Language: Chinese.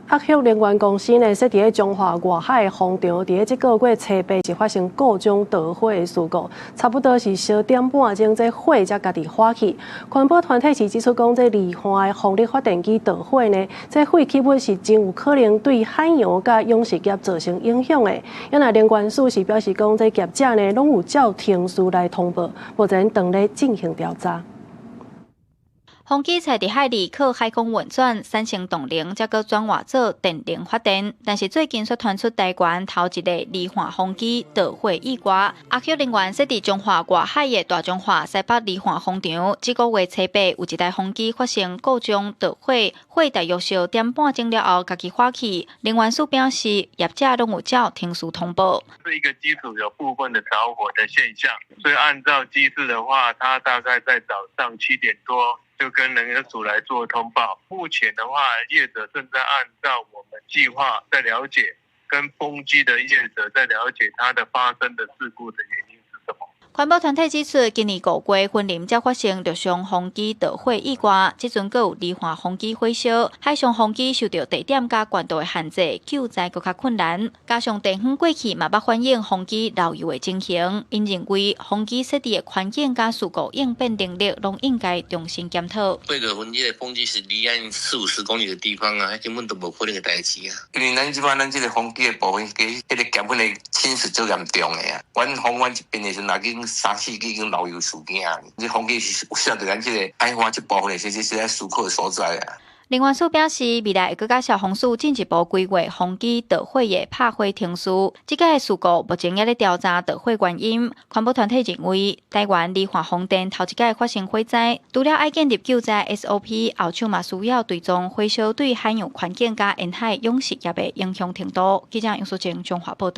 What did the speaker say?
亞旭能源公司呢，設佇中華外海的風場，佇這個月初8就發生各種導火的事故，差不多是10點半鐘，這火才家己發起。環保團體是指出講，這離岸的風力發電機導火呢，這火起本是真有可能對海洋甲養殖業造成影響的。因為能源署是表示講，這業者呢，攏有照程序來通報，目前正咧進行調查。風機採佇海裡靠海空運轉，產生動能，才閣轉化做電能發電。但是最近卻傳出台灣頭一個離岸風機導火意外。亞旭能源設佇中華外海的大中華西北離岸風場，這個月初8有一台風機發生各種導火，火大約10點半鐘了後，家己發起。能源署表示，業者攏有照程序通報。是一個機組有部分的着火的現象，所以按照機制的話，它大概在早上7點多。就跟能源署來做通報。目前的話，業者正在按照我們計劃在了解，跟風機的業者在了解它的發生的事故的原因是什麼。環保團體指出，今年5月雲林才發生陸上風機導火意外，這陣閣有離岸風機火燒，海上風機受到地點甲懸度的限制，救災更較困難。加上地遠過去嘛，捌反映風機漏油的情形，因認為風機設置的環境甲事故應變能力，攏應該重新檢討。這個風機是離岸40-50公里的地方啊，根本都無可能的代志啊。因為咱這個風機的部分，迄個夾粉的侵蝕最嚴重的啊。阮這邊的時候，已經3-4個已經漏油事件啊。這風機是曉得咱這個海岸這部分的，這是在思考的所在啊。能源署表示，未來會佮消防署進一步規劃風機導火的拍火程序。這個事故目前也在調查導火原因。環保團體認為，台灣離岸風電頭一屆發生火災，除了要建立救災 SOP， 後續嘛需要追蹤火燒對海洋環境甲沿海養殖業的影響程度。記者楊淑靜，中華報道。